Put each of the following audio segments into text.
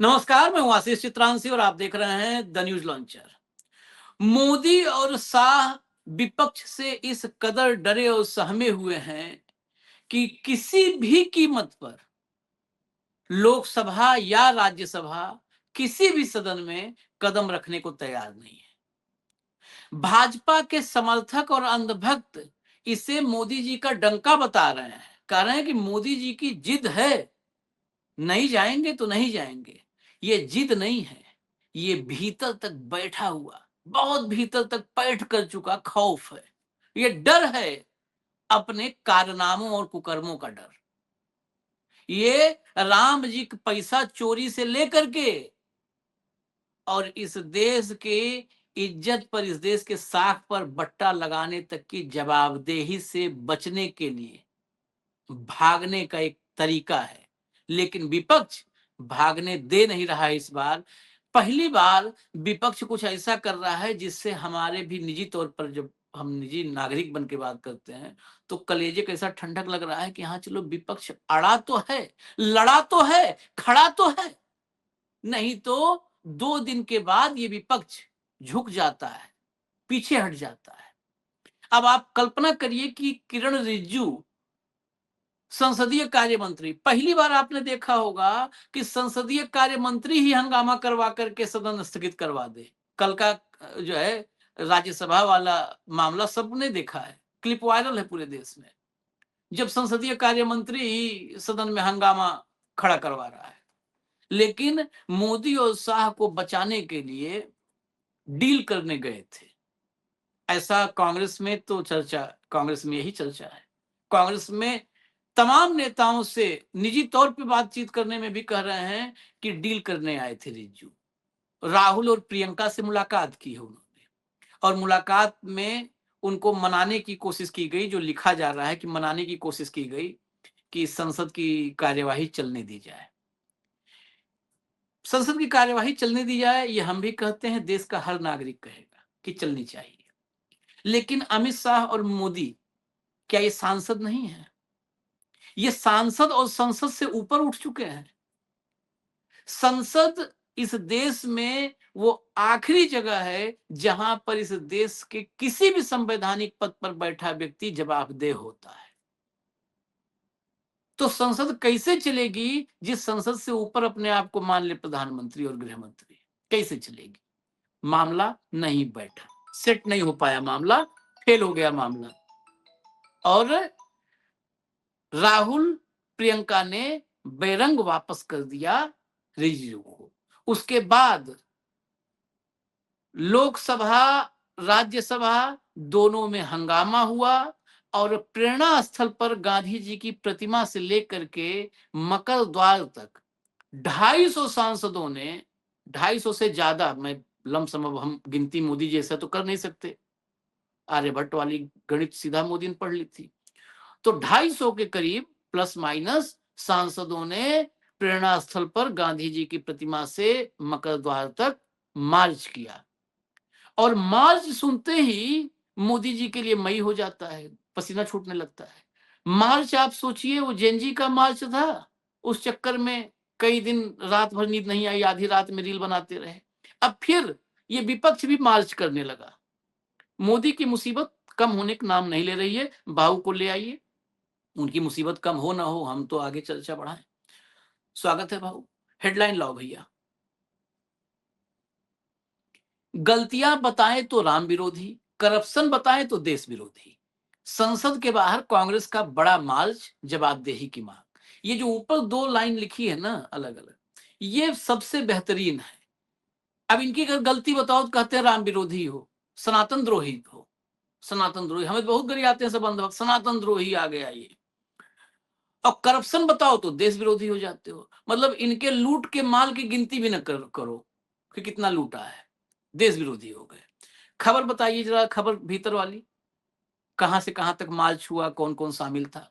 नमस्कार, मैं हूं आशीष चित्रांशी और आप देख रहे हैं द न्यूज लॉन्चर। मोदी और शाह विपक्ष से इस कदर डरे और सहमे हुए हैं कि किसी भी कीमत पर लोकसभा या राज्यसभा किसी भी सदन में कदम रखने को तैयार नहीं है। भाजपा के समर्थक और अंधभक्त इसे मोदी जी का डंका बता रहे हैं। कह रहे हैं कि मोदी जी की जिद है, नहीं जाएंगे तो नहीं जाएंगे। ये जिद नहीं है, ये भीतर तक बैठा हुआ, बहुत भीतर तक पैठ कर चुका खौफ है। ये डर है, अपने कारनामों और कुकर्मों का डर। ये राम जी के पैसा चोरी से लेकर के और इस देश के इज्जत पर, इस देश के साख पर बट्टा लगाने तक की जवाबदेही से बचने के लिए भागने का एक तरीका है। लेकिन विपक्ष भागने दे नहीं रहा है। इस बार पहली बार विपक्ष कुछ ऐसा कर रहा है जिससे हमारे भी निजी तौर पर, जब हम निजी नागरिक बन के बात करते हैं, तो कलेजे कैसा ठंडक लग रहा है कि हाँ चलो, विपक्ष अड़ा तो है, लड़ा तो है, खड़ा तो है। नहीं तो 2 दिन के बाद ये विपक्ष झुक जाता है, पीछे हट जाता है। अब आप कल्पना करिए कि किरण रिजिजू, संसदीय कार्य मंत्री, पहली बार आपने देखा होगा कि संसदीय कार्य मंत्री ही हंगामा करवा करके सदन स्थगित करवा दे। कल का जो है राज्यसभा वाला मामला सबने देखा है, क्लिप वायरल है पूरे देश में, जब संसदीय कार्य मंत्री ही सदन में हंगामा खड़ा करवा रहा है। लेकिन मोदी और शाह को बचाने के लिए डील करने गए थे, ऐसा कांग्रेस में तो चर्चा, कांग्रेस में यही चर्चा है। कांग्रेस में तमाम नेताओं से निजी तौर पे बातचीत करने में भी कह रहे हैं कि डील करने आए थे रिज्जू। राहुल और प्रियंका से मुलाकात की है उन्होंने, और मुलाकात में उनको मनाने की कोशिश की गई। जो लिखा जा रहा है कि मनाने की कोशिश की गई कि संसद की कार्यवाही चलने दी जाए। संसद की कार्यवाही चलने दी जाए, ये हम भी कहते हैं, देश का हर नागरिक कहेगा कि चलनी चाहिए। लेकिन अमित शाह और मोदी क्या ये सांसद नहीं है? ये सांसद और संसद से ऊपर उठ चुके हैं। संसद इस देश में वो आखिरी जगह है जहां पर इस देश के किसी भी संवैधानिक पद पर बैठा व्यक्ति जवाबदेह होता है। तो संसद कैसे चलेगी जिस संसद से ऊपर अपने आप को मान ले प्रधानमंत्री और गृह मंत्री? कैसे चलेगी? मामला नहीं बैठा, सेट नहीं हो पाया मामला, फेल हो गया मामला। और राहुल प्रियंका ने बेरंग वापस कर दिया रिजिजू को। उसके बाद लोकसभा राज्यसभा दोनों में हंगामा हुआ और प्रेरणा स्थल पर गांधी जी की प्रतिमा से लेकर के मकर द्वार तक 250 सांसदों ने, 250 से ज्यादा, मैं लमसम, अब हम गिनती मोदी जैसा तो कर नहीं सकते, आर्यभट्ट वाली गणित सीधा मोदी ने पढ़ ली थी, तो 250 के करीब प्लस माइनस सांसदों ने प्रेरणा स्थल पर गांधी जी की प्रतिमा से मकर द्वार तक मार्च किया। और मार्च सुनते ही मोदी जी के लिए मई हो जाता है, पसीना छूटने लगता है। मार्च, आप सोचिए, वो जेनजी का मार्च था। उस चक्कर में कई दिन रात भर नींद नहीं आई, आधी रात में रील बनाते रहे। अब फिर ये विपक्ष भी मार्च करने लगा। मोदी की मुसीबत कम होने का नाम नहीं ले रही है। भाऊ को ले आइए, उनकी मुसीबत कम हो ना हो, हम तो आगे चर्चा बढ़ाएं। स्वागत है भाऊ। हेडलाइन लाओ भैया। गलतियां बताएं तो राम विरोधी, करप्शन बताएं तो देश विरोधी। संसद के बाहर कांग्रेस का बड़ा मार्च, जवाबदेही की मांग। ये जो ऊपर 2 लाइन लिखी है ना अलग अलग, ये सबसे बेहतरीन है। अब इनकी अगर गलती बताओ तो कहते हैं राम विरोधी हो, सनातन द्रोही हो। सनातन द्रोही, हमें बहुत गरी आते हैं सब अंधभक्त, सनातन द्रोही आ गया ये। और करप्शन बताओ तो देश विरोधी हो जाते हो। मतलब इनके लूट के माल की गिनती भी न करो कि कितना लूटा है, देश विरोधी हो गए। खबर बताइए जरा, खबर भीतर वाली, कहां से कहां तक मार्च हुआ, कौन कौन शामिल था।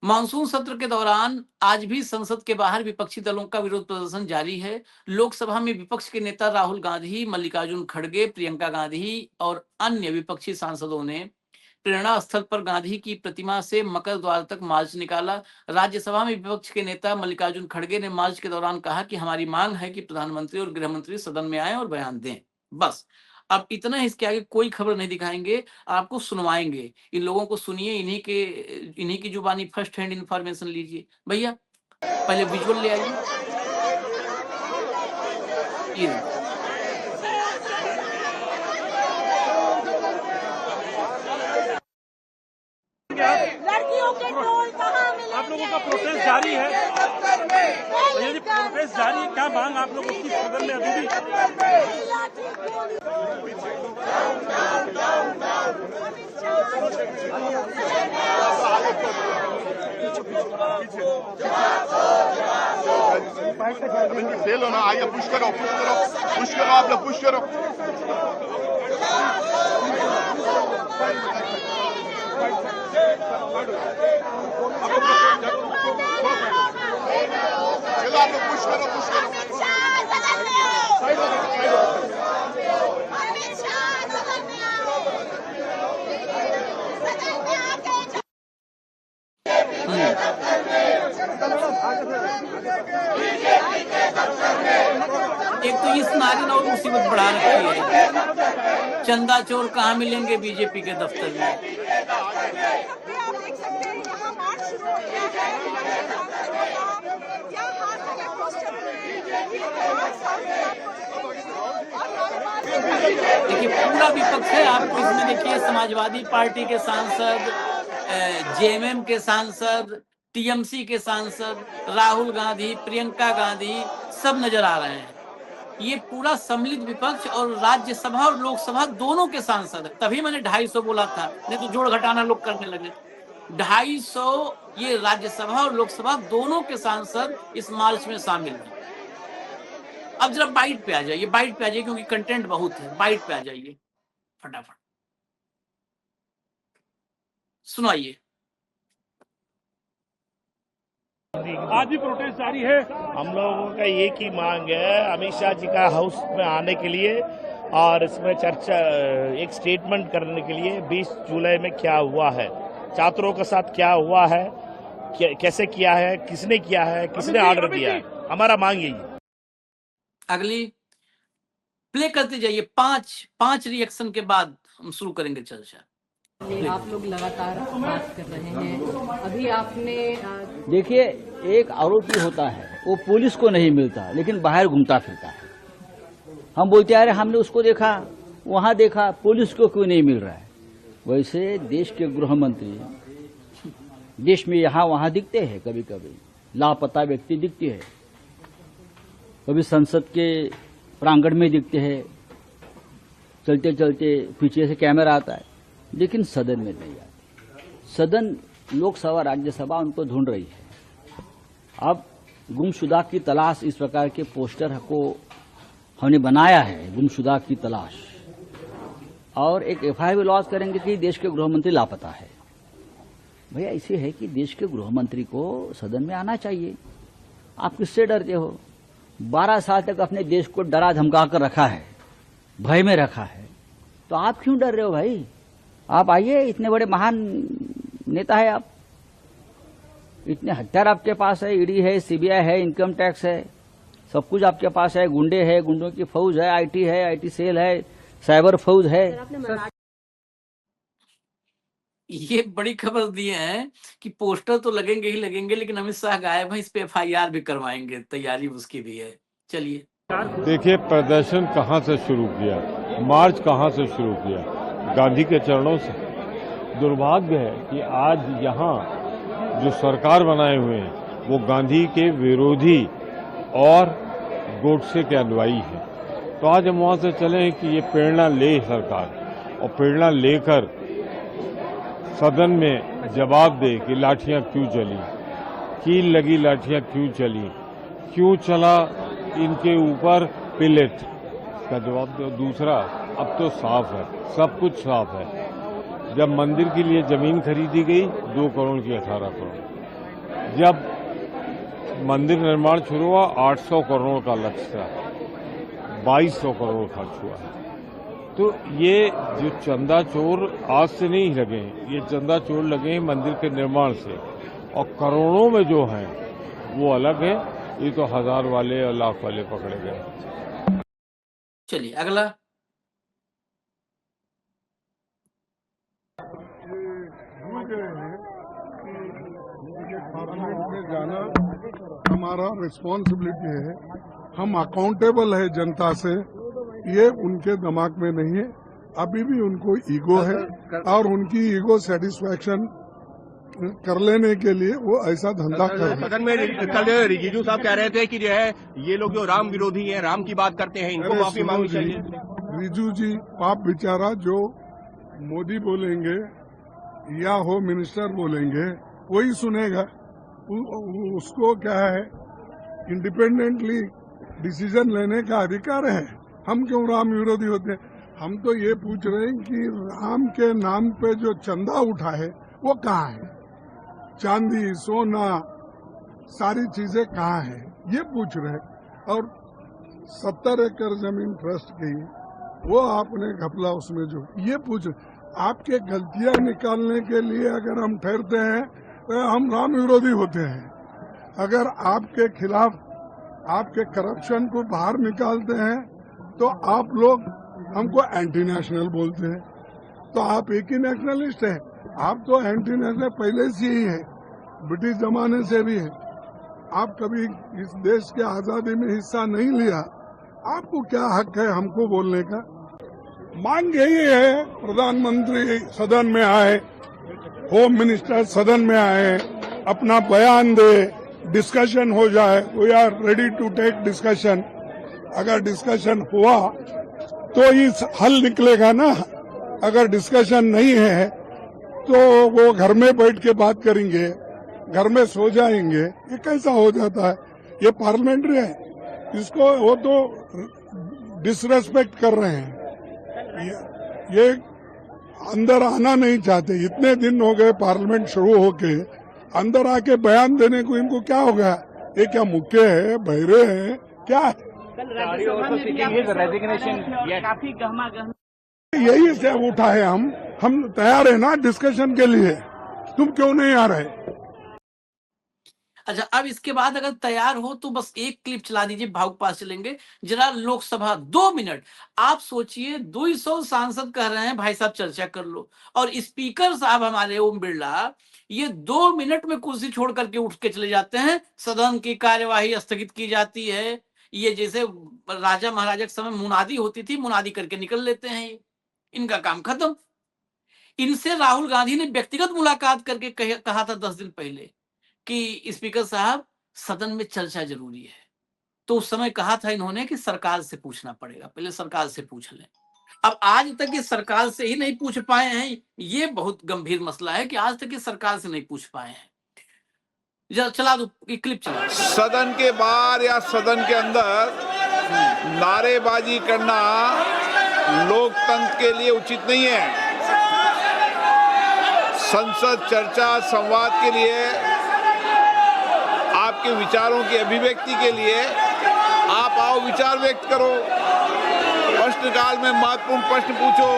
मानसून सत्र के दौरान आज भी संसद के बाहर विपक्षी दलों का विरोध प्रदर्शन जारी है। लोकसभा में विपक्ष के नेता राहुल गांधी, मल्लिकार्जुन खड़गे, प्रियंका गांधी और अन्य विपक्षी सांसदों ने प्रेरणा स्थल पर गांधी की प्रतिमा से मकर द्वार तक मार्च निकाला। राज्यसभा में विपक्ष के नेता मल्लिकार्जुन खड़गे ने मार्च के दौरान कहा कि हमारी मांग है कि प्रधानमंत्री और गृह मंत्री सदन में आए और बयान दें। बस अब इतना है, इसके आगे कोई खबर नहीं दिखाएंगे, आपको सुनवाएंगे। इन लोगों को सुनिए, इन्हीं की जुबानी फर्स्ट हैंड इंफॉर्मेशन लीजिए। भैया पहले विजुअल ले आइए। ये लड़कियों के टोल कहाँ मिलेंगे? आप लोगों का प्रोसेस जारी है, यदि प्रोसेस जारी है, क्या मांग आप लोगों की सदन में अभी भी? फेल होना, आइए पुश करो आप लोग, पुश करो। चलो आप लोग पुश करो। एक तो इस नारे ने और मुसीबत बढ़ा रखी है। चंदा चोर कहाँ मिलेंगे बीजेपी के दफ्तर में। आप देख सकते हैं यहाँ मार्च शुरू हो गया है। देखिए पूरा विपक्ष है, आपको इसमें देखिए समाजवादी पार्टी के सांसद, जेएमएम के सांसद, टीएमसी के सांसद, राहुल गांधी, प्रियंका गांधी सब नजर आ रहे हैं। ये पूरा सम्मिलित विपक्ष और राज्यसभा और लोकसभा दोनों के सांसद है। तभी मैंने 250 बोला था, नहीं तो जोड़ घटाना लोग करने लगे। 250 ये राज्यसभा और लोकसभा दोनों के सांसद इस मार्च में शामिल हैं। अब जरा बाइट पे आ जाइए, क्योंकि कंटेंट बहुत है। बाइट पे आ जाइए फटाफट, सुनाइए। आज भी प्रोटेस्ट जारी है। हम लोगों का एक ही मांग है अमित शाह जी का हाउस में आने के लिए और इसमें चर्चा, एक स्टेटमेंट करने के लिए 20 जुलाई में क्या हुआ है, छात्रों के साथ क्या हुआ है, कैसे किया है, किसने किया है, किसने ऑर्डर दिया है। हमारा मांग यही है। अगली प्ले करते जाइए। पांच रिएक्शन के बाद हम शुरू करेंगे चर्चा। आप लोग लगातार बात कर रहे हैं, अभी आपने देखिए एक आरोपी होता है वो पुलिस को नहीं मिलता लेकिन बाहर घूमता फिरता है। हम बोलते अरे हमने उसको देखा, वहां देखा, पुलिस को क्यों नहीं मिल रहा है। वैसे देश के गृह मंत्री देश में यहाँ वहां दिखते हैं, कभी कभी लापता व्यक्ति दिखते हैं, कभी संसद के प्रांगण में दिखते हैं, चलते चलते पीछे से कैमरा आता है, लेकिन सदन में नहीं आते। सदन, लोकसभा, राज्यसभा उनको ढूंढ रही है। अब गुमशुदा की तलाश, इस प्रकार के पोस्टर को हमने बनाया है, गुमशुदा की तलाश, और एक एफआईआर भी लॉन्च करेंगे कि देश के गृह मंत्री लापता है। भैया ऐसे है कि देश के गृह मंत्री को सदन में आना चाहिए। आप किससे डरते हो? 12 साल तक अपने देश को डरा धमका कर रखा है, भय में रखा है, तो आप क्यों डर रहे हो भाई? आप आइए, इतने बड़े महान नेता है आप, इतने हथियार आपके पास है, ईडी है, सीबीआई है, इनकम टैक्स है, सब कुछ आपके पास है, गुंडे है, गुंडों की फौज है, आईटी सेल है, साइबर फौज है। ये बड़ी खबर दिए हैं कि पोस्टर तो लगेंगे ही लगेंगे, लेकिन अमित शाह गायब है, इस पे एफआईआर भी करवाएंगे, तैयारी उसकी भी है। चलिए देखिए प्रदर्शन कहां से शुरू किया, मार्च कहां से शुरू किया, गांधी के चरणों से। दुर्भाग्य है कि आज यहाँ जो सरकार बनाए हुए हैं वो गांधी के विरोधी और गोडसे के अनुयायी हैं। तो आज हम वहाँ से चले हैं कि ये प्रेरणा ले सरकार, और प्रेरणा लेकर सदन में जवाब दे कि लाठियां क्यों चली, कील लगी लाठियां क्यों चली, क्यों चला इनके ऊपर पिलेट का जवाब दो। दूसरा, अब तो साफ है, सब कुछ साफ है। जब मंदिर के लिए जमीन खरीदी गई 2 करोड़ की 18 करोड़, जब मंदिर निर्माण शुरू हुआ 800 करोड़ का लक्ष्य था, 2200 करोड़ खर्च हुआ है। तो ये जो चंदा चोर आज से नहीं लगे, ये चंदा चोर लगे हैं मंदिर के निर्माण से, और करोड़ों में जो हैं वो अलग है। ये तो 1000 वाले और लाख वाले पकड़े गए। चलिए अगला। पार्लियामेंट में जाना हमारा रिस्पॉन्सिबिलिटी है, हम अकाउंटेबल है जनता से, ये उनके दिमाग में नहीं है। अभी भी उनको ईगो है और उनकी ईगो सेटिस्फैक्शन कर लेने के लिए वो ऐसा धंधा कर रहे हैं। सदन में कल रिजिजू साहब कह रहे थे कि जो है ये लोग जो राम विरोधी हैं, राम की बात करते हैं, इनको माफी मांगनी चाहिए। रिजू जी पाप बेचारा, जो मोदी बोलेंगे या होम मिनिस्टर बोलेंगे वही सुनेगा। उसको क्या है, इंडिपेंडेंटली डिसीजन लेने का अधिकार है। हम क्यों राम विरोधी होते हैं? हम तो ये पूछ रहे हैं कि राम के नाम पे जो चंदा उठा है वो कहाँ है? चांदी सोना सारी चीजें कहाँ है, ये पूछ रहे हैं। और 70 एकड़ जमीन ट्रस्ट की वो आपने घपला उसमें जो ये पूछ रहे। आपके गलतियां निकालने के लिए अगर हम ठहरते हैं तो हम राम विरोधी होते हैं। अगर आपके खिलाफ आपके करप्शन को बाहर निकालते हैं तो आप लोग हमको एंटी नेशनल बोलते हैं। तो आप एक ही नेशनलिस्ट है। आप तो एंटी नेशनल पहले से ही है, ब्रिटिश जमाने से भी है। आप कभी इस देश के आजादी में हिस्सा नहीं लिया, आपको क्या हक है हमको बोलने का? मांग यही है, प्रधानमंत्री सदन में आए, होम मिनिस्टर सदन में आए, अपना बयान दे, डिस्कशन हो जाए। We are ready to take discussion. अगर डिस्कशन हुआ तो इस हल निकलेगा ना। अगर डिस्कशन नहीं है तो वो घर में बैठ के बात करेंगे, घर में सो जाएंगे। ये कैसा हो जाता है? ये पार्लियामेंट्री है, इसको वो तो डिसरेस्पेक्ट कर रहे हैं। ये अंदर आना नहीं चाहते। इतने दिन हो गए पार्लियामेंट शुरू होके, अंदर आके बयान देने को इनको क्या हो गया? ये क्या मुक्के है, बहरे हैं, क्या है? यही से उठा है। हम तैयार है ना डिस्कशन के लिए, तुम क्यों नहीं आ रहे? अच्छा, अब इसके बाद अगर तैयार हो तो बस एक क्लिप चला दीजिए, भावुक पास चलेंगे जरा। लोकसभा 2 मिनट, आप सोचिए 200 सांसद कह रहे हैं भाई साहब चर्चा कर लो, और स्पीकर साहब हमारे ओम बिरला ये 2 मिनट में कुर्सी छोड़ करके उठ के चले जाते हैं। सदन की कार्यवाही स्थगित की जाती है। ये जैसे राजा महाराजा के समय मुनादी होती थी, मुनादी करके निकल लेते हैं। इनका काम खत्म। इनसे राहुल गांधी ने व्यक्तिगत मुलाकात करके कहा था 10 दिन पहले कि स्पीकर साहब सदन में चर्चा जरूरी है। तो उस समय कहा था इन्होंने कि सरकार से पूछना पड़ेगा, पहले सरकार से पूछ लें। अब आज तक ये सरकार से ही नहीं पूछ पाए हैं। ये बहुत गंभीर मसला है कि आज तक ये सरकार से नहीं पूछ पाए हैं। चला दो क्लिप चला। सदन के बाहर या सदन के अंदर नारेबाजी करना लोकतंत्र के लिए उचित नहीं है। संसद चर्चा संवाद के लिए, आपके विचारों की अभिव्यक्ति के लिए आप आओ, विचार व्यक्त करो, प्रश्नकाल में महत्वपूर्ण प्रश्न पूछो।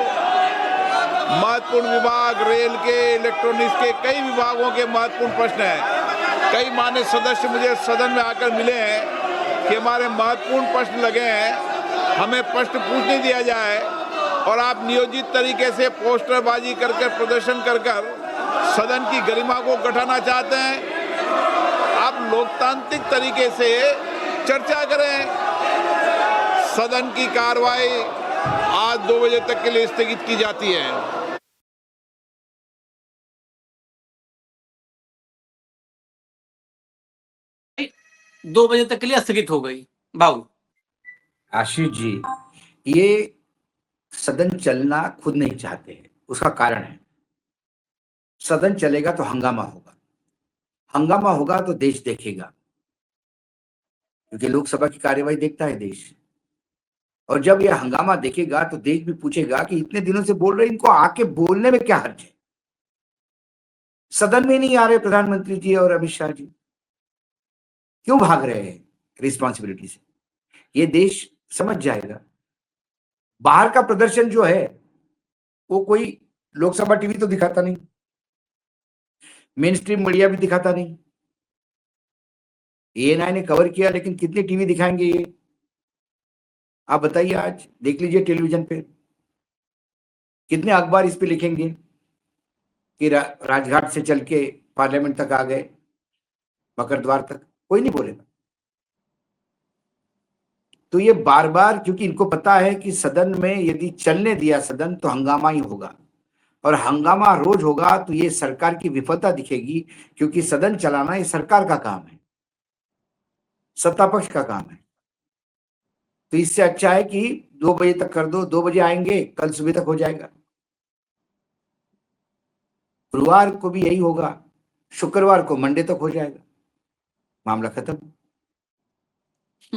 महत्वपूर्ण विभाग, रेल के, इलेक्ट्रॉनिक्स के, कई विभागों के महत्वपूर्ण प्रश्न हैं। कई मान्य सदस्य मुझे सदन में आकर मिले हैं कि हमारे महत्वपूर्ण प्रश्न लगे हैं, हमें प्रश्न पूछने दिया जाए। और आप नियोजित तरीके से पोस्टरबाजी कर प्रदर्शन कर सदन की गरिमा को घटाना चाहते हैं। आप लोकतांत्रिक तरीके से चर्चा करें। सदन की कार्रवाई आज 2 बजे तक के लिए स्थगित की जाती है। 2 बजे तक के लिए स्थगित हो गई। बाबू आशीष जी, ये सदन चलना खुद नहीं चाहते हैं। उसका कारण है, सदन चलेगा तो हंगामा होगा, हंगामा होगा तो देश देखेगा, क्योंकि लोकसभा की कार्यवाही देखता है देश। और जब यह हंगामा देखेगा तो देश भी पूछेगा कि इतने दिनों से बोल रहे, इनको आके बोलने में क्या हर्ज है? सदन में नहीं आ रहे प्रधानमंत्री जी और अमित शाह जी, क्यों भाग रहे हैं रिस्पॉन्सिबिलिटी से? ये देश समझ जाएगा बाहर का प्रदर्शन जो है वो कोई लोकसभा टीवी तो दिखाता नहीं, मेन स्ट्रीम मीडिया भी दिखाता नहीं। एएनआई ने कवर किया, लेकिन कितने टीवी दिखाएंगे ये? आप बताइए, आज देख लीजिए टेलीविजन पे कितने अखबार इस पे लिखेंगे कि राजघाट से चल के पार्लियामेंट तक आ गए, मकर द्वार तक, कोई नहीं बोलेगा। तो ये बार बार, क्योंकि इनको पता है कि सदन में यदि चलने दिया सदन तो हंगामा ही होगा, और हंगामा रोज होगा तो ये सरकार की विफलता दिखेगी, क्योंकि सदन चलाना ये सरकार का काम है, सत्ता पक्ष का काम है। तो इससे अच्छा है कि 2 बजे तक कर दो, 2 बजे आएंगे, कल सुबह तक हो जाएगा। गुरुवार को भी यही होगा, शुक्रवार को मंडे तक हो जाएगा, मामला खत्म।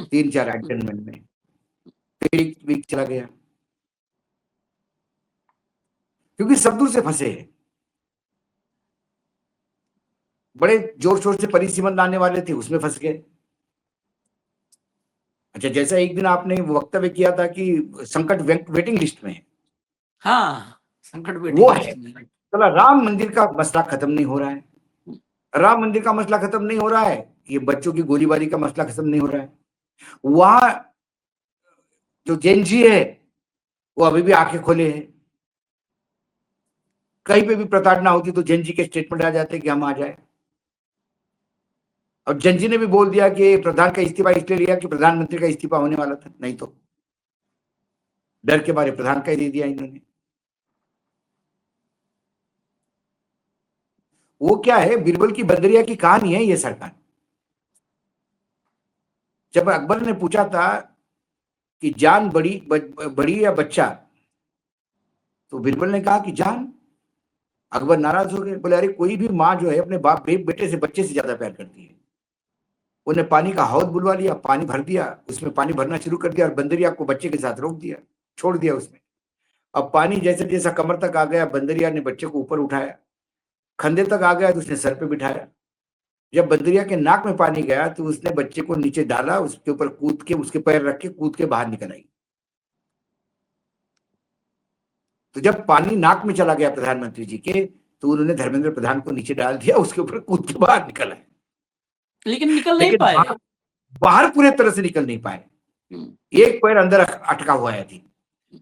3-4 एडजमेंट में फिर एक वीक चला गया, क्योंकि सब दूर से फंसे हैं। बड़े जोर शोर से परिसीमन लाने वाले थे, उसमें फंस गए। अच्छा, जैसा एक दिन आपने वक्तव्य किया था कि संकट वेटिंग लिस्ट में है, हाँ, संकट वो वेटिंग है। लिस्ट में। चला, राम मंदिर का मसला खत्म नहीं हो रहा है, राम मंदिर का मसला खत्म नहीं हो रहा है, ये बच्चों की गोलीबारी का मसला खत्म नहीं हो रहा है। वहां जो जैन जी है वो अभी भी आंखें खोले हैं। कहीं पे भी प्रताड़ना होती तो जैन जी के स्टेटमेंट आ जाते कि हम आ जाए। और जैन जी ने भी बोल दिया कि प्रधान का इस्तीफा इसलिए लिया कि प्रधानमंत्री का इस्तीफा होने वाला था, नहीं तो डर के मारे प्रधान का ही दे दिया इन्होंने। वो क्या है, बीरबल की बंदरिया की कहानी है ये सरकार। जब अकबर ने पूछा था कि जान बड़ी या बच्चा, तो बीरबल ने कहा कि जान। अकबर नाराज हो गए, बोले अरे कोई भी माँ जो है अपने बाप बेटे से बच्चे से ज्यादा प्यार करती है। उन्हें पानी का हौद बुलवा लिया, पानी भर दिया, उसमें पानी भरना शुरू कर दिया और बंदरिया को बच्चे के साथ रोक दिया, छोड़ दिया उसमें। अब पानी जैसे जैसा कमर तक आ गया, बंदरिया ने बच्चे को ऊपर उठाया, खंदे तक आ गया तो उसने सर पे बिठाया। जब बंदरिया के नाक में पानी गया तो उसने बच्चे को नीचे डाला, उसके ऊपर कूद के, उसके पैर रख के कूद के बाहर निकल आई। तो जब पानी नाक में चला गया प्रधानमंत्री जी के, तो उन्होंने धर्मेंद्र प्रधान को नीचे डाल दिया, उसके ऊपर कूद के बाहर निकल आए। लेकिन निकल नहीं पाए, बाहर पूरे तरह से निकल नहीं पाए। एक पैर अंदर अटका हुआ है थी,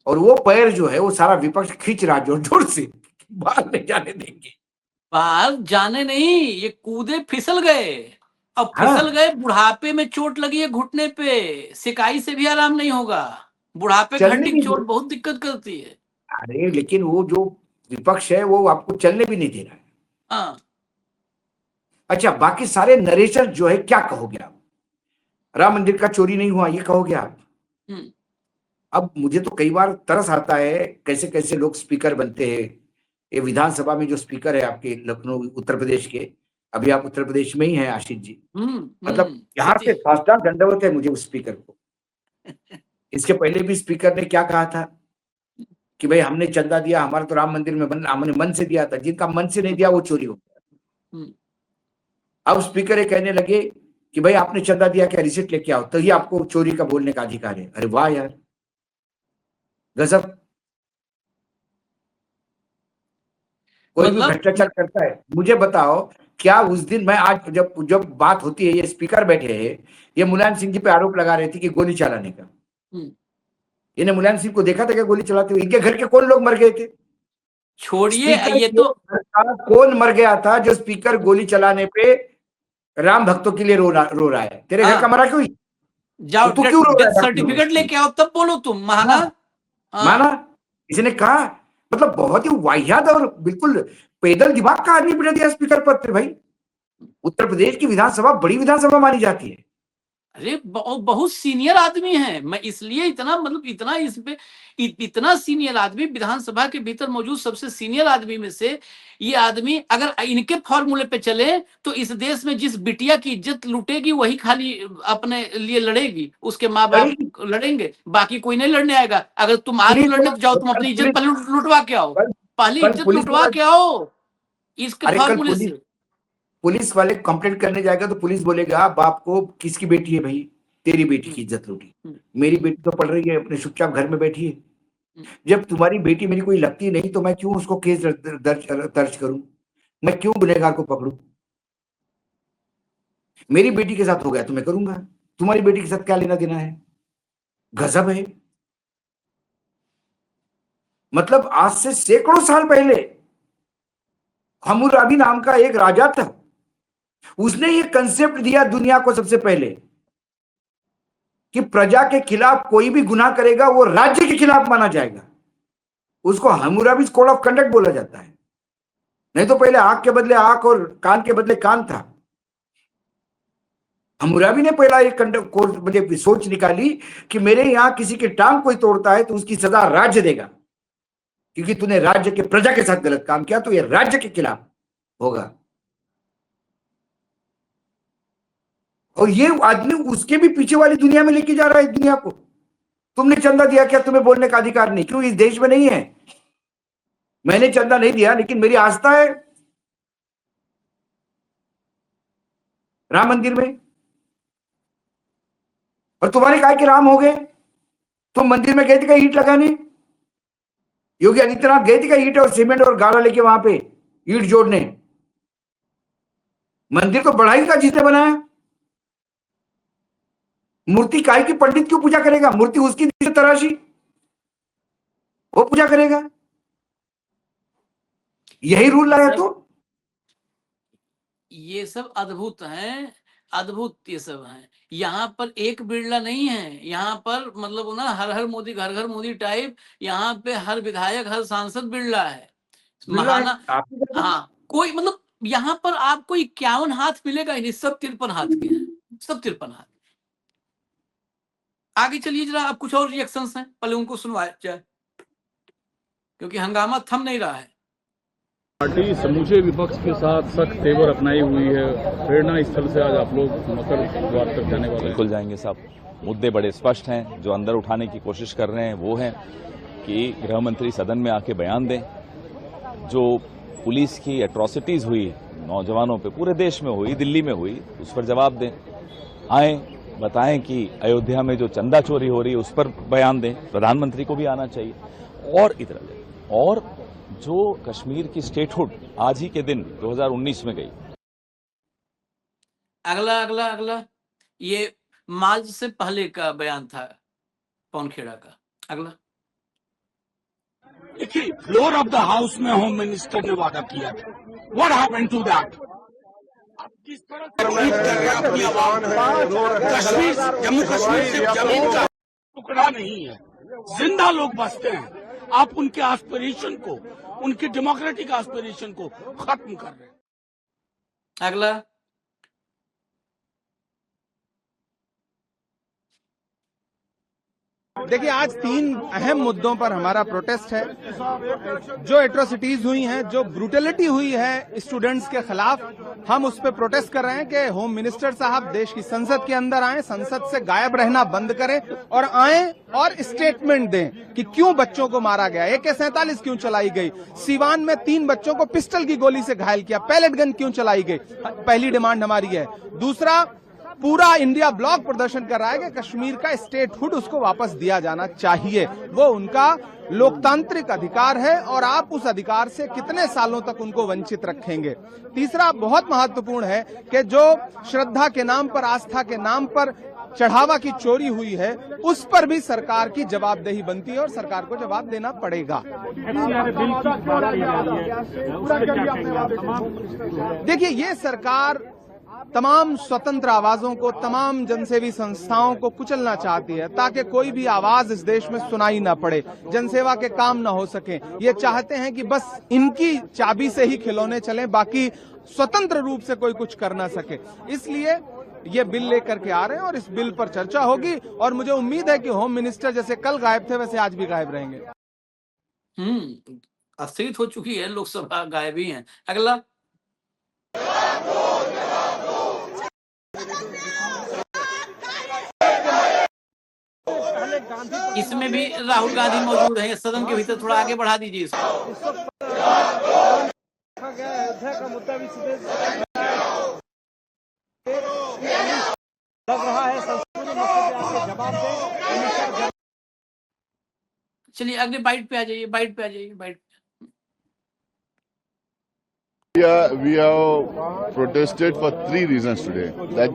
और वो पैर जो है वो सारा विपक्ष खींच रहा जोर जोर से, बाहर नहीं जाने देंगे। बाहर जाने नहीं, ये कूदे फिसल गए। अब फिसल गए, बुढ़ापे में चोट लगी है घुटने पे, सिकाई से भी आराम नहीं होगा। बुढ़ापे की हड्डी की चोट बहुत दिक्कत करती है। अरे लेकिन वो जो विपक्ष है वो आपको चलने भी नहीं दे रहा है। हाँ। अच्छा, बाकी सारे नरेशन जो है, क्या कहोगे आप? राम मंदिर का चोरी नहीं हुआ ये कहोगे आप? अब मुझे तो कई बार तरस आता है कैसे कैसे लोग स्पीकर बनते हैं। ये विधानसभा में जो स्पीकर है आपके लखनऊ उत्तर प्रदेश के, अभी आप उत्तर प्रदेश में ही हैं आशीष जी, मतलब यहाँ से साष्टांग दंडवत है मुझे उस स्पीकर को। इसके पहले भी स्पीकर ने क्या कहा था कि भाई हमने चंदा दिया, हमारा तो राम मंदिर में हमने मन से दिया था, जिनका मन से नहीं दिया वो चोरी हो गया। अब स्पीकर ये कहने लगे कि भाई आपने चंदा दिया, क्या रिसिप्ट लेके आओ, तो ही आपको चोरी का बोलने का अधिकार है। अरे वाह यार, गजब। कोई भी भ्रष्टाचार करता है। मुझे बताओ, क्या उस दिन मैं आज जब बात होती है, ये स्पीकर बैठे हैं, ये मुलायम सिंह जी पे आरोप लगा रहे थे कि गोली चलाने का। इन्हें मुलायम सिंह को देखा था क्या गोली चलाते हुए? इनके घर के कौन लोग मर गए थे? छोड़िए, ये तो कौन मर गया था जो स्पीकर गोली चलाने पे राम भक्तों के लिए रो रहा है? तेरे घर का मरा क्यों? जाओ तू क्यों रो रहा है? सर्टिफिकेट लेके आओ तब बोलो तुम। माना इसने कहा, मतलब बहुत ही वाहियात और बिल्कुल पैदल दिमाग का आदमी बिठा दिया स्पीकर पद पे। भाई, उत्तर प्रदेश की विधानसभा बड़ी विधानसभा मानी जाती है। अरे बहुत सीनियर आदमी है, मैं इसलिए इतना मतलब इतना इस पे इतना सीनियर आदमी, विधानसभा के भीतर मौजूद सबसे सीनियर आदमी में से ये आदमी अगर इनके फॉर्मूले पे चले तो इस देश में जिस बिटिया की इज्जत लूटेगी वही खाली अपने लिए लड़ेगी, उसके माँ बाप लड़ेंगे, बाकी कोई नहीं लड़ने आएगा। अगर तुम आज लड़ने जाओ, तुम अपनी इज्जत पहले लुटवा के आओ, पहली इज्जत लुटवा के आओ इसके फॉर्मूले से। पुलिस वाले कंप्लेंट करने जाएगा तो पुलिस बोलेगा बाप को, किसकी बेटी है भाई? तेरी बेटी की इज्जत लूटी। मेरी बेटी तो पढ़ रही है, अपने चुपचाप घर में बैठी है, जब तुम्हारी बेटी मेरी कोई लगती नहीं तो मैं क्यों उसको केस दर्ज करूं, मैं क्यों गुनहगार को पकड़ूं? मेरी बेटी के साथ हो गया तो मैं करूंगा, तुम्हारी बेटी के साथ क्या लेना देना है? गजब है। मतलब आज से सैकड़ों साल पहले हम्मुराबी नाम का एक राजा था, उसने ये कंसेप्ट दिया दुनिया को सबसे पहले कि प्रजा के खिलाफ कोई भी गुनाह करेगा वो राज्य के खिलाफ माना जाएगा। उसको हम्मुराबी कोड ऑफ कंडक्ट बोला जाता है। नहीं तो पहले आंख के बदले आंख और कान के बदले कान था। हम्मुराबी ने पहला एक मतलब सोच निकाली कि मेरे यहां किसी के टांग कोई तोड़ता है तो उसकी सजा राज्य देगा, क्योंकि तूने राज्य के प्रजा के साथ गलत काम किया तो ये राज्य के खिलाफ होगा। और ये आदमी उसके भी पीछे वाली दुनिया में लेके जा रहा है दुनिया को। तुमने चंदा दिया क्या? तुम्हें बोलने का अधिकार नहीं? क्यों? इस देश में नहीं है। मैंने चंदा नहीं दिया, लेकिन मेरी आस्था है राम मंदिर में। और तुम्हारे काय के राम हो गए? तुम मंदिर में गए थे क्या ईंट लगाने? योगी आदित्यनाथ गए थे क्या ईंट और सीमेंट और गाड़ा लेके वहां पे ईंट जोड़ने? मंदिर तो बढ़ाई का जिसने बनाया। मूर्ति काय की? पंडित क्यों पूजा करेगा? मूर्ति उसकी तराशी, वो पूजा करेगा। यही रूल लाया तो ये सब अद्भुत हैं, अद्भुत ये सब हैं। यहाँ पर एक बिरला नहीं है, यहाँ पर मतलब ना हर हर मोदी घर घर मोदी टाइप, यहाँ पे हर विधायक हर सांसद बिरला है। महाना हाँ, कोई मतलब यहाँ पर आपको 51 हाथ मिलेगा ही नहीं, सब 53 हाथ के हैं, सब 53 हाथ। आगे चलिए जरा, अब कुछ और रिएक्शंस हैं, पहले उनको सुनवाया जाए क्योंकि हंगामा थम नहीं रहा है। पार्टी समूचे विपक्ष के साथ सख्त तेवर अपनाई हुई है, प्रेरणा स्थल से आज आप लोग मकर द्वार तक जाने वाले? बिल्कुल जाएंगे साहब। मुद्दे बड़े स्पष्ट हैं, जो अंदर उठाने की कोशिश कर रहे हैं वो है कि गृह मंत्री सदन में आके बयान दें। जो पुलिस की एट्रॉसिटीज हुई नौजवानों पे पूरे देश में हुई, दिल्ली में हुई, उस पर जवाब दें। आए बताएं कि अयोध्या में जो चंदा चोरी हो रही है उस पर बयान दें। प्रधानमंत्री को भी आना चाहिए। और इधर और जो कश्मीर की स्टेटहुड आज ही के दिन 2019 में गई। अगला अगला अगला ये मार्च से पहले का बयान था पवन खेड़ा का। अगला देखिए, फ्लोर ऑफ द हाउस में होम मिनिस्टर ने वादा किया था। What happened to that? अब किस तरह कश्मीर, जम्मू कश्मीर सिर्फ जमीन का टुकड़ा नहीं है, जिंदा लोग बसते हैं। आप उनके एस्पिरेशन को, उनके डेमोक्रेटिक एस्पिरेशन को खत्म कर रहे हैं। अगला देखिए, आज 3 अहम मुद्दों पर हमारा प्रोटेस्ट है। जो एट्रोसिटीज हुई हैं, जो ब्रूटलिटी हुई है स्टूडेंट्स के खिलाफ, हम उस पर प्रोटेस्ट कर रहे हैं कि होम मिनिस्टर साहब देश की संसद के अंदर आए, संसद से गायब रहना बंद करें और आए और स्टेटमेंट दें कि क्यों बच्चों को मारा गया, AK-47 क्यों चलाई गई, सीवान में 3 बच्चों को पिस्टल की गोली से घायल किया, पैलेट गन क्यों चलाई गई। पहली डिमांड हमारी है। दूसरा, पूरा इंडिया ब्लॉक प्रदर्शन कर रहा है कि कश्मीर का स्टेटहुड उसको वापस दिया जाना चाहिए। वो उनका लोकतांत्रिक अधिकार है और आप उस अधिकार से कितने सालों तक उनको वंचित रखेंगे। तीसरा बहुत महत्वपूर्ण है कि जो श्रद्धा के नाम पर, आस्था के नाम पर चढ़ावा की चोरी हुई है, उस पर भी सरकार की जवाबदेही बनती है और सरकार को जवाब देना पड़ेगा। देखिए, ये सरकार तमाम स्वतंत्र आवाजों को, तमाम जनसेवी संस्थाओं को कुचलना चाहती है ताकि कोई भी आवाज इस देश में सुनाई ना पड़े, जनसेवा के काम ना हो सके। ये चाहते हैं कि बस इनकी चाबी से ही खिलौने चलें, बाकी स्वतंत्र रूप से कोई कुछ कर ना सके। इसलिए ये बिल लेकर के आ रहे हैं और इस बिल पर चर्चा होगी और मुझे उम्मीद है कि होम मिनिस्टर जैसे कल गायब थे वैसे आज भी गायब रहेंगे। अस्थिरित हो चुकी है लोकसभा, गायब ही है। अगला इसमें भी राहुल गांधी मौजूद है। सदन के भीतर थोड़ा आगे बढ़ा दीजिए इसको। चलिए अगले बाइट पे आ जाइए, बाइट पे आ जाइए, bite. We have protested for 3 reasons today. That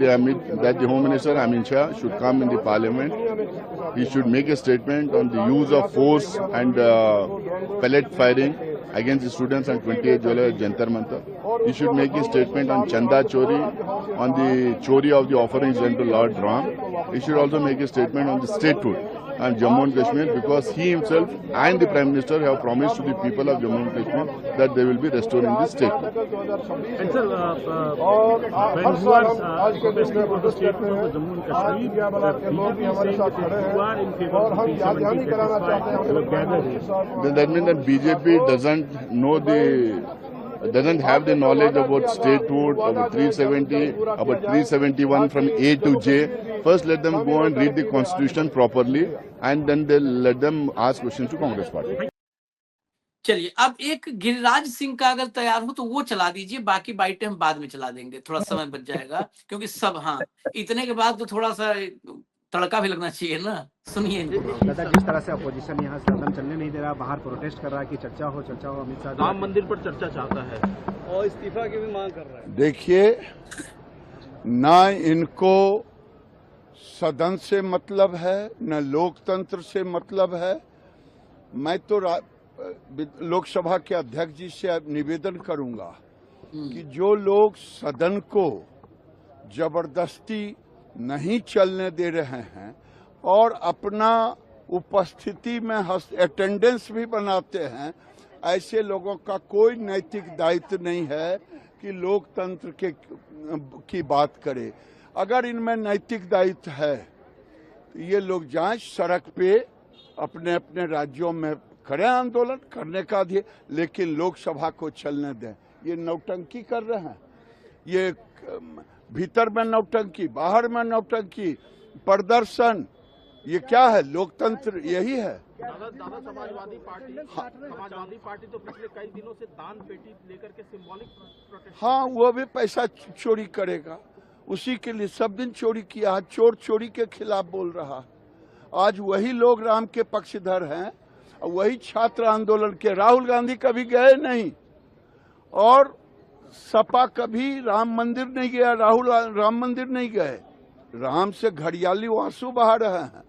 the Home Minister Amin Shah should come in the Parliament. He should make a statement on the use of force and pellet firing against the students on 28 July at Jantar Mantar. He should make a statement on Chanda Chori, on the Chori of the offerings done to Lord Ram. He should also make a statement on the statehood and Jammu and Kashmir, because he himself and the Prime Minister have promised to the people of Jammu and Kashmir that they will be restoring the state. And sir, when you are protesting for the statehood of Jammu and Kashmir, BJP is saying that if you are in favor of 370 satisfied, you have gathered here. Then that means that BJP doesn't have the knowledge about statehood, about 370, about 371 from A to J. First, let them go and read the constitution properly, and then they'll let them ask questions to Congress party. चलिए अब एक गिरिराज सिंह का अगर तैयार हो तो वो चला दीजिए, बाकी बाइटें हम बाद में चला देंगे, थोड़ा समय बच जाएगा, क्योंकि सब हाँ इतने के बाद तो थोड़ा सा तड़का भी लगना चाहिए ना। सुनिए दादा, जिस तरह से अपोजिशन यहाँ सदन चलने नहीं दे रहा, बाहर प्रोटेस्ट कर रहा है कि चर्चा हो अमित शाह राम मंदिर पर चर्चा चाहता है और इस्तीफा की भी मांग कर रहा है। देखिए, ना इनको सदन से मतलब है, न लोकतंत्र से मतलब है। मैं तो लोकसभा के अध्यक्ष जी से निवेदन करूंगा कि जो लोग सदन को जबरदस्ती नहीं चलने दे रहे हैं और अपना उपस्थिति में अटेंडेंस भी बनाते हैं, ऐसे लोगों का कोई नैतिक दायित्व नहीं है कि लोकतंत्र की बात करे। अगर इनमें नैतिक दायित्व है तो ये लोग जाएं सड़क पे, अपने अपने राज्यों में करें आंदोलन करने का अधिकार, लेकिन लोकसभा को चलने दें। ये नौटंकी कर रहे हैं, ये भीतर में नौटंकी, बाहर में नौटंकी, प्रदर्शन, ये क्या है? लोकतंत्र यही है। दादा समाजवादी पार्टी तो पिछले कई दिनों से दान पेटी लेकर के सिंबॉलिक प्रोटेस्ट। हाँ, वो भी पैसा चोरी करेगा, उसी के लिए सब दिन चोरी किया। चोर चोरी के खिलाफ बोल रहा। आज वही लोग राम के पक्षधर हैं, वही छात्र आंदोलन के। राहुल गांधी कभी गए नहीं और सपा कभी राम मंदिर नहीं गया, राहुल राम मंदिर नहीं गए। राम से घड़ियाली आंसू बहा रहे हैं।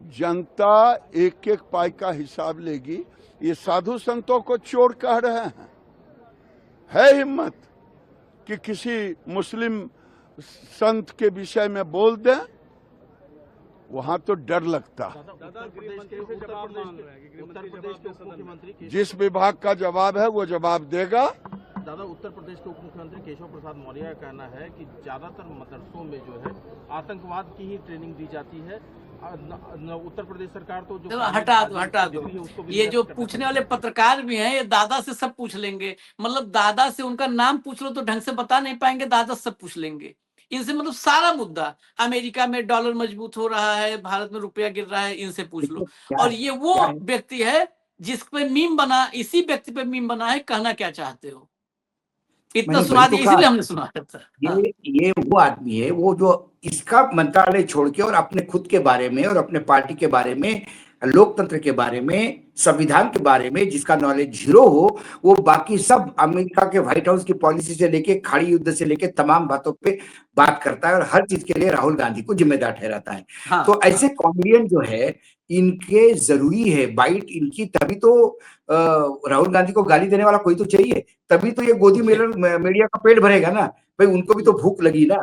जनता एक एक पाई का हिसाब लेगी। ये साधु संतों को चोर कह रहे हैं। है हिम्मत कि किसी मुस्लिम संत के विषय में बोल दें? वहां तो डर लगता। जिस विभाग का जवाब है वो जवाब देगा। दादा, उत्तर प्रदेश के उप मुख्यमंत्री केशव प्रसाद मौर्य का कहना है कि ज्यादातर मदरसों में जो है आतंकवाद की ही ट्रेनिंग दी जाती है। उत्तर प्रदेश सरकार तो जो हटा दो। ये जो पूछने वाले पत्रकार भी हैं, ये दादा से सब पूछ लेंगे। मतलब दादा से उनका नाम पूछ लो तो ढंग से बता नहीं पाएंगे, दादा सब पूछ लेंगे इनसे। मतलब सारा मुद्दा, अमेरिका में डॉलर मजबूत हो रहा है, भारत में रुपया गिर रहा है, इनसे पूछ लो। और ये वो व्यक्ति है जिस पे मीम बना, इसी व्यक्ति पे मीम बना है। कहना क्या चाहते हो? इतना सुना दिया, इसीलिए हमने सुना था। ये वो आदमी है वो जो इसका मंत्रालय छोड़ के और अपने खुद के बारे में और अपने पार्टी के बारे में, लोकतंत्र के बारे में, संविधान के बारे में जिसका नॉलेज जीरो हो, वो बाकी सब अमेरिका के व्हाइट हाउस की पॉलिसी से लेके खाड़ी युद्ध से लेके तमाम बातों पे बात करता है और हर चीज के लिए राहुल गांधी को जिम्मेदार ठहराता है। हाँ, तो ऐसे कॉमेडियन जो है, इनके जरूरी है बाइट इनकी, तभी तो राहुल गांधी को गाली देने वाला कोई तो चाहिए, तभी तो ये गोदी मीडिया का पेट भरेगा ना भाई। उनको भी तो भूख लगी ना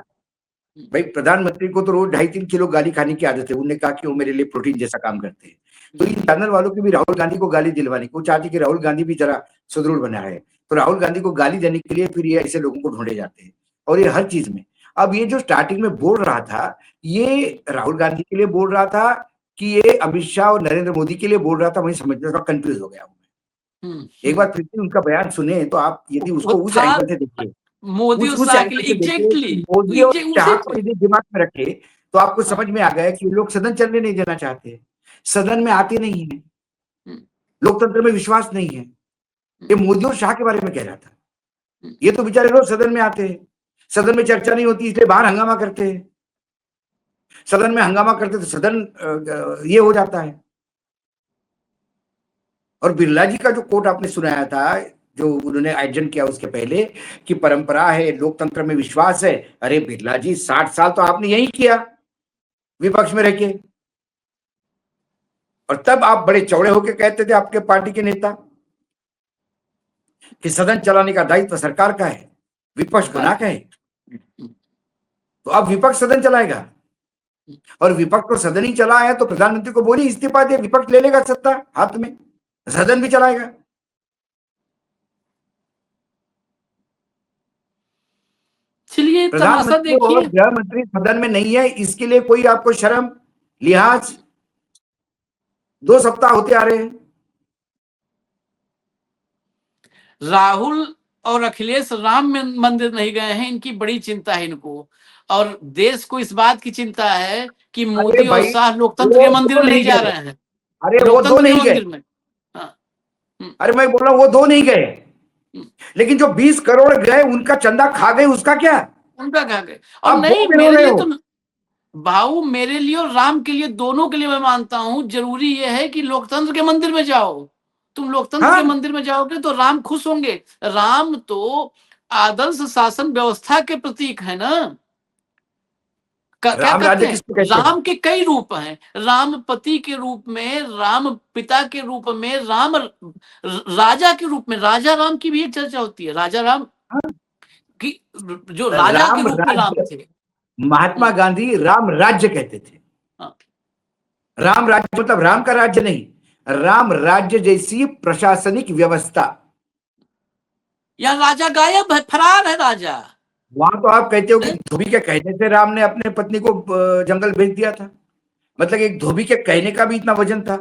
भाई। प्रधानमंत्री को तो रोज 2.5-3 किलो गाली खाने की आदत है। उन्होंने कहा कि वो मेरे लिए प्रोटीन जैसा काम करते हैं। तो इन चैनल वालों की भी राहुल गांधी को गाली दिलवाने को चाहती कि राहुल गांधी भी जरा सुदृढ़ बना है, तो राहुल गांधी को गाली देने के लिए फिर ये ऐसे लोगों को ढूंढे जाते हैं। और ये हर चीज में, अब ये जो स्टार्टिंग में बोल रहा था, ये राहुल गांधी के लिए बोल रहा था कि ये अमित शाह और नरेंद्र मोदी के लिए बोल रहा था, वही समझने का कंफ्यूज हो गया हूँ। एक बार फिर से उनका बयान सुने तो आप यदि उसको उस एंगल से देखिए, मोदी और शाह को यदि दिमाग में रखे तो आपको समझ में आ गया कि लोग सदन चलने नहीं देना चाहते, सदन में आते नहीं है, लोकतंत्र में विश्वास नहीं है। ये मोदी और शाह के बारे में कह रहा था। ये तो बेचारे लोग सदन में आते हैं, सदन में चर्चा नहीं होती इसलिए बाहर हंगामा करते हैं, सदन में हंगामा करते तो सदन ये हो जाता है। और बिरला जी का जो कोट आपने सुनाया था, जो उन्होंने आयोजन किया उसके पहले, कि परंपरा है, लोकतंत्र में विश्वास है। अरे बिरला जी, 60 साल तो आपने यही किया विपक्ष में रह के, और तब आप बड़े चौड़े होके कहते थे आपके पार्टी के नेता कि सदन चलाने का दायित्व सरकार का है, विपक्ष बना का है। तो अब विपक्ष सदन चलाएगा, और विपक्ष को सदन ही चलाया तो प्रधानमंत्री को बोलिए इस्तीफा दे, विपक्ष ले लेगा सत्ता हाथ में, सदन भी चलाएगा। चलिए तमाशा प्रधानमंत्री और देखिए। गृह मंत्री सदन में नहीं है, इसके लिए कोई आपको शर्म लिहाज? 2 सप्ताह होते आ रहे हैं। राहुल और अखिलेश राम मंदिर नहीं गए हैं, इनकी बड़ी चिंता है इनको, और देश को इस बात की चिंता है कि मोदी और शाह लोकतंत्र के मंदिर में नहीं जा रहे हैं। अरे वो 2 नहीं गए, अरे मैं बोल रहा हूं वो 2 नहीं गए, लेकिन जो 20 करोड़ गए उनका चंदा खा गए, उसका क्या? उनका खा गए। और नहीं, मेरे लिए तो भाऊ, मेरे लिए और राम के लिए, दोनों के लिए मैं मानता हूं जरूरी यह है कि लोकतंत्र के मंदिर में जाओ। तुम लोकतंत्र के मंदिर में जाओगे तो राम खुश होंगे। राम तो आदर्श शासन व्यवस्था के प्रतीक है ना। क्या कहते हैं, राम के कई रूप हैं, राम पति के रूप में, राम पिता के रूप में, राम राजा के रूप में। राजा राम की भी एक चर्चा होती है, राजा राम की, जो राजा के रूप में राम थे। महात्मा गांधी राम राज्य कहते थे। राम राज्य मतलब राम का राज्य नहीं, राम राज्य जैसी प्रशासनिक व्यवस्था। या राजा गायब है, फरार है राजा। वहां तो आप कहते हो कि धोबी के कहने से राम ने अपने पत्नी को जंगल भेज दिया था, मतलब एक धोबी के कहने का भी इतना वजन था।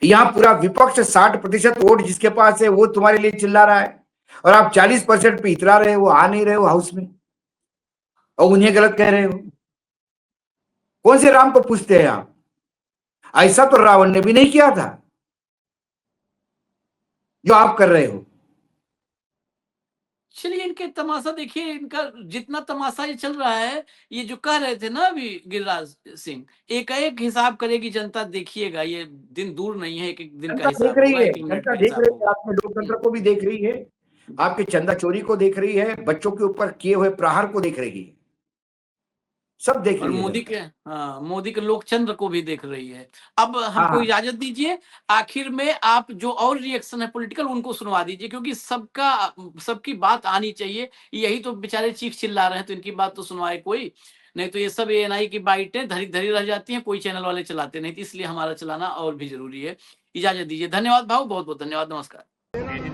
यहाँ पूरा विपक्ष 60% वोट जिसके पास है वो तुम्हारे लिए चिल्ला रहा है, और आप 40% पे इतरा रहे हो, आ नहीं रहे हो हाउस में, और उन्हें गलत कह रहे हो। कौन से राम को पूछते हैं आप? ऐसा तो रावण ने भी नहीं किया था जो आप कर रहे हो। चलिए इनके तमाशा देखिए, इनका जितना तमाशा ये चल रहा है, ये जो कह रहे थे ना अभी गिरिराज सिंह, एक एक हिसाब करेगी जनता, देखिएगा ये दिन दूर नहीं है, एक दिन का हिसाब देख रही होगा, है, एक मिनट जनता का देख हिसाब रही है, होगा। आपके लोकतंत्र को भी देख रही है, आपके चंदा चोरी को देख रही है, बच्चों के ऊपर किए हुए प्रहार को देख रही है, सब देख और रही है। मोदी के लोकचंद्र को भी देख रही है। अब हमको इजाजत दीजिए, आखिर में आप जो और रिएक्शन है पॉलिटिकल उनको सुनवा दीजिए, क्योंकि सबकी बात आनी चाहिए। यही तो बेचारे चीख चिल्ला रहे हैं, तो इनकी बात तो सुनवाए कोई नहीं, तो ये सब ANI की बाइटें धरी धरी रह जाती हैं, कोई चैनल वाले चलाते नहीं, तो इसलिए हमारा चलाना और भी जरूरी है। इजाजत दीजिए, धन्यवाद भाव, बहुत बहुत धन्यवाद, नमस्कार।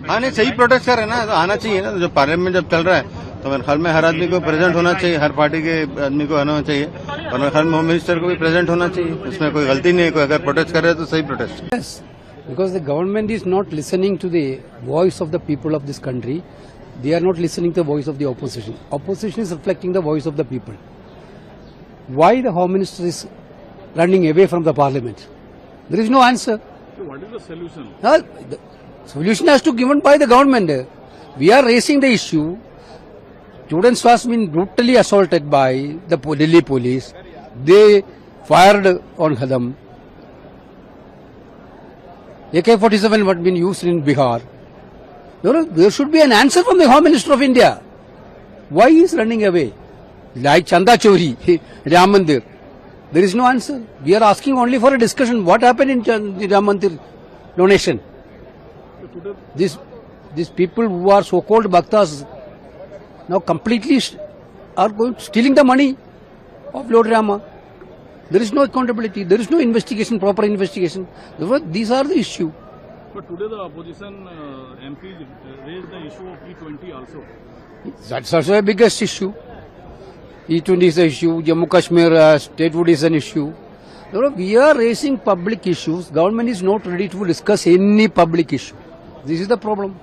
हाँ नहीं, सही प्रोटेस्ट कर रहे हैं ना, तो आना चाहिए ना। जो पार्लियामेंट जब चल रहा है तो मेरे ख्याल में हर आदमी को प्रेजेंट होना चाहिए, हर पार्टी के आदमी को आना चाहिए, और मेरे ख्याल में होम मिनिस्टर को भी प्रेजेंट होना चाहिए। इसमें कोई गलती नहीं है, कोई अगर प्रोटेस्ट कर रहे हैं तो सही protest. Yes, because the government is not listening to the voice of the people of this country. They are not listening to the voice of the opposition. Opposition is reflecting the voice of the people. Why the Home Minister is running away from the Parliament? There is no answer. So what is the solution? The solution has to be given by the government. We are raising the issue. Students was been brutally assaulted by the Delhi police. They fired on them. AK-47 had been used in Bihar. There should be an answer from the Home Minister of India. Why he is running away? Like Chanda Chori, Ram Mandir. There is no answer. We are asking only for a discussion. What happened in the Ram Mandir donation? These people who are so-called Bhaktas now completely are stealing the money of Lord Rama. There is no accountability. There is no investigation, proper investigation. Therefore, these are the issue. But today the opposition MPs raised the issue of E20 also. That's also a biggest issue. E20 is an issue. Jammu Kashmir statehood is an issue. Therefore, we are raising public issues. Government is not ready to discuss any public issue. This is the problem.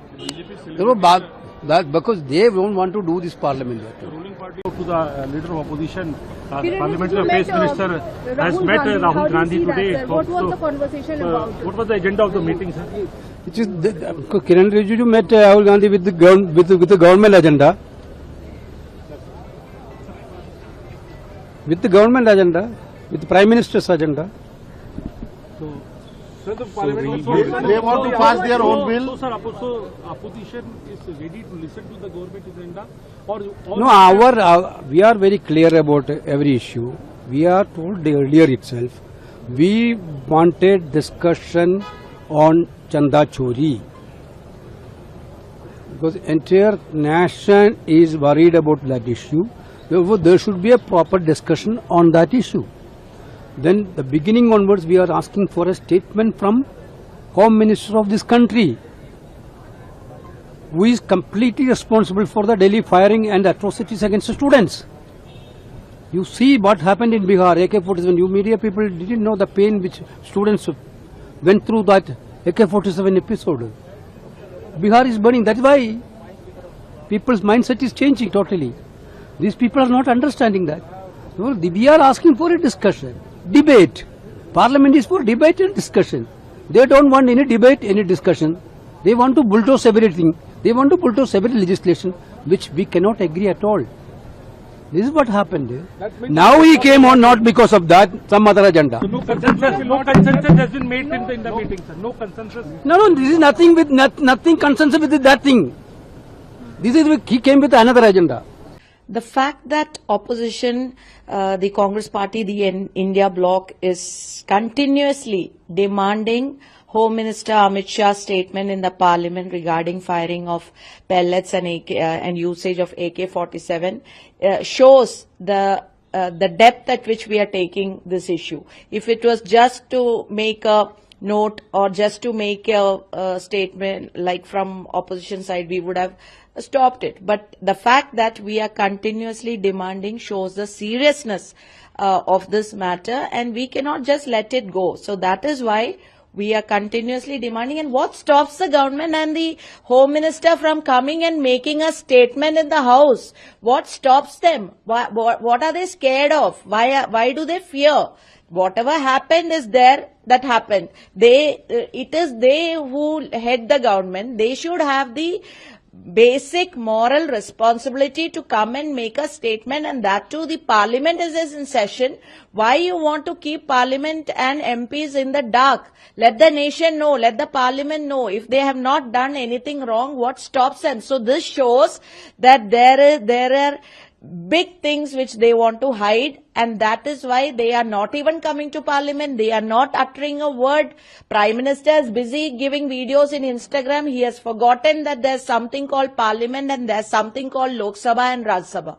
Therefore, because they don't want to do this parliament. The ruling party to the leader of opposition, parliamentary affairs minister has met Rahul Gandhi today. What was the conversation about? What was the agenda of the meeting, sir? Kiran Rijiju met Rahul Gandhi with the government agenda. With the government agenda, with the Prime Minister's agenda. So They want to pass their own bill. opposition is ready to listen to the government agenda, or No, we are very clear about every issue. We are told earlier itself, we wanted discussion on Chanda Chori. Because entire nation is worried about that issue. Therefore, there should be a proper discussion on that issue. Then the beginning onwards, we are asking for a statement from Home Minister of this country, who is completely responsible for the Delhi firing and atrocities against the students. You see what happened in Bihar, AK-47. You media people didn't know the pain which students went through that AK-47 episode. Bihar is burning. That's why people's mindset is changing totally. These people are not understanding that. So we are asking for a discussion, debate. Parliament is for debate and discussion. They don't want any debate, any discussion. They want to bulldoze everything. They want to bulldoze every legislation, which we cannot agree at all. This is what happened. Now he came on not because of that, some other agenda. no consensus has been made in the meeting, sir. No consensus. No, this is nothing with nothing consensus with that thing. This is he came with another agenda. The fact that opposition, the Congress party, the India bloc is continuously demanding Home Minister Amit Shah's statement in the parliament regarding firing of pellets and usage of AK-47 shows the depth at which we are taking this issue. If it was just to make a note or just to make a statement like from opposition side, we would have stopped it. But the fact that we are continuously demanding shows the seriousness of this matter, and we cannot just let it go. So that is why we are continuously demanding. And what stops the government and the Home Minister from coming and making a statement in the House? What stops them? What are they scared of? Why do they fear? Whatever happened is there, that happened. It is they who head the government. They should have the basic moral responsibility to come and make a statement, and that too the parliament is in session. Why you want to keep parliament and MPs in the dark? Let the nation know, let the parliament know. If they have not done anything wrong, what stops them? So this shows that there are big things which they want to hide, and that is why they are not even coming to parliament. They are not uttering a word. Prime Minister is busy giving videos in Instagram. He has forgotten that there's something called parliament and there's something called Lok Sabha and Raj Sabha.